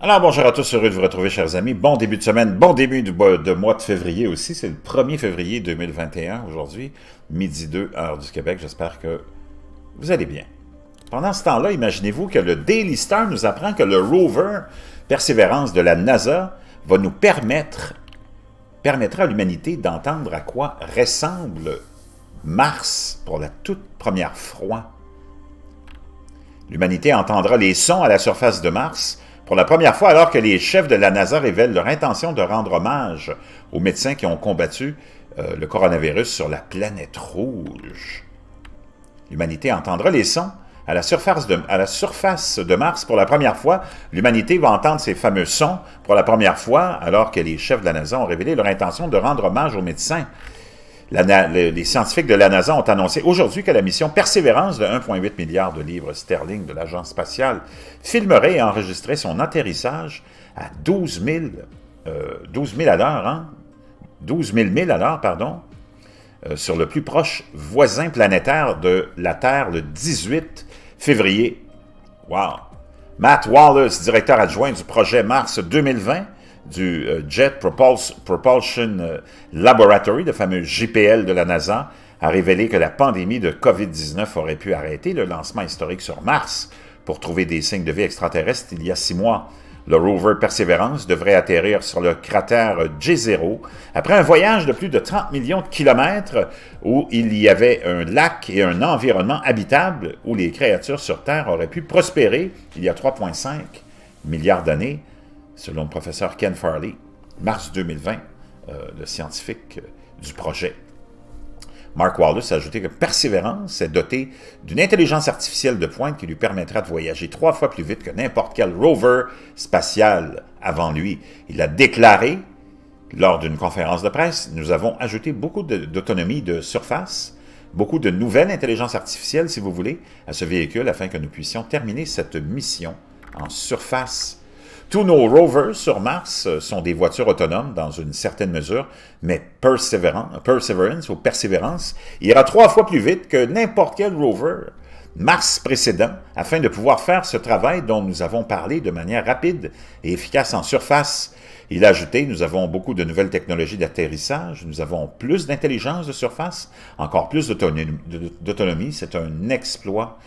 Alors, bonjour à tous, heureux de vous retrouver, chers amis. Bon début de semaine, bon début de mois de février aussi. C'est le 1er février 2021 aujourd'hui, midi 2, heure du Québec. J'espère que vous allez bien. Pendant ce temps-là, imaginez-vous que le Daily Star nous apprend que le rover Persévérance de la NASA va nous permettra à l'humanité d'entendre à quoi ressemble Mars pour la toute première fois. L'humanité entendra les sons à la surface de Mars pour la première fois, alors que les chefs de la NASA révèlent leur intention de rendre hommage aux médecins qui ont combattu le coronavirus sur la planète rouge. L'humanité entendra les sons à la surface de Mars pour la première fois. L'humanité va entendre ces fameux sons pour la première fois, alors que les chefs de la NASA ont révélé leur intention de rendre hommage aux médecins. Les scientifiques de la NASA ont annoncé aujourd'hui que la mission Persévérance de 1,8 milliard de livres sterling de l'agence spatiale filmerait et enregistrerait son atterrissage à 12 000 à l'heure, hein? 12 000 milles à l'heure, pardon, sur le plus proche voisin planétaire de la Terre le 18 février. Wow! Matt Wallace, directeur adjoint du projet Mars 2020, du Jet Propulsion Laboratory, le fameux JPL de la NASA, a révélé que la pandémie de COVID-19 aurait pu arrêter le lancement historique sur Mars pour trouver des signes de vie extraterrestre il y a 6 mois. Le rover Persévérance devrait atterrir sur le cratère J0 après un voyage de plus de 30 millions de kilomètres où il y avait un lac et un environnement habitable où les créatures sur Terre auraient pu prospérer il y a 3,5 milliards d'années, selon le professeur Ken Farley, mars 2020, le scientifique du projet. Mark Wallace a ajouté que Persévérance est doté d'une intelligence artificielle de pointe qui lui permettra de voyager 3 fois plus vite que n'importe quel rover spatial avant lui. Il a déclaré, lors d'une conférence de presse, nous avons ajouté beaucoup d'autonomie de surface, beaucoup de nouvelles intelligences artificielles, si vous voulez, à ce véhicule afin que nous puissions terminer cette mission en surface. Tous nos rovers sur Mars sont des voitures autonomes dans une certaine mesure, mais Persévérance ira 3 fois plus vite que n'importe quel rover Mars précédent afin de pouvoir faire ce travail dont nous avons parlé de manière rapide et efficace en surface. Il a ajouté, nous avons beaucoup de nouvelles technologies d'atterrissage, nous avons plus d'intelligence de surface, encore plus d'autonomie, c'est un exploit.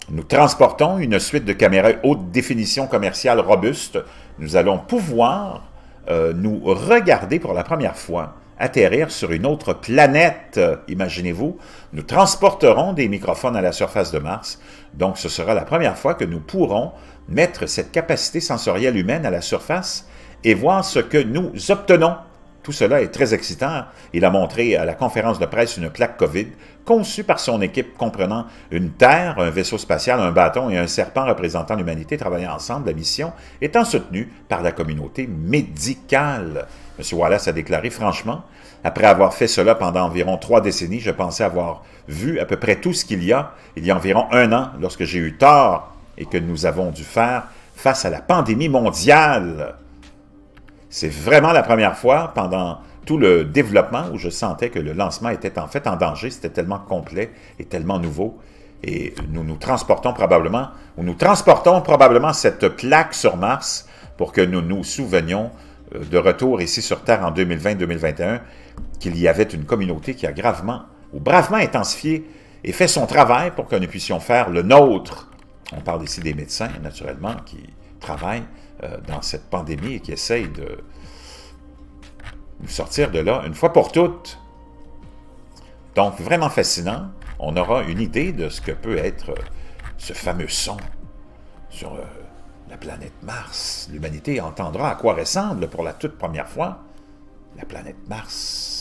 Nous transportons une suite de caméras haute définition commerciale robuste. Nous allons pouvoir nous regarder pour la première fois atterrir sur une autre planète, imaginez-vous. Nous transporterons des microphones à la surface de Mars. Donc, ce sera la première fois que nous pourrons mettre cette capacité sensorielle humaine à la surface et voir ce que nous obtenons. Tout cela est très excitant. Il a montré à la conférence de presse une plaque COVID conçue par son équipe comprenant une Terre, un vaisseau spatial, un bâton et un serpent représentant l'humanité travaillant ensemble, la mission étant soutenue par la communauté médicale. M. Wallace a déclaré, franchement, après avoir fait cela pendant environ 3 décennies, je pensais avoir vu à peu près tout ce qu'il y a environ 1 an, lorsque j'ai eu tort et que nous avons dû faire face à la pandémie mondiale. C'est vraiment la première fois pendant tout le développement où je sentais que le lancement était en fait en danger. C'était tellement complet et tellement nouveau. Et nous transportons probablement cette plaque sur Mars pour que nous nous souvenions de retour ici sur Terre en 2020-2021 qu'il y avait une communauté qui a bravement intensifié et fait son travail pour que nous puissions faire le nôtre. On parle ici des médecins, naturellement, qui travaillent dans cette pandémie et qui essaye de nous sortir de là une fois pour toutes. Donc, vraiment fascinant. On aura une idée de ce que peut être ce fameux son sur la planète Mars. L'humanité entendra à quoi ressemble pour la toute première fois la planète Mars.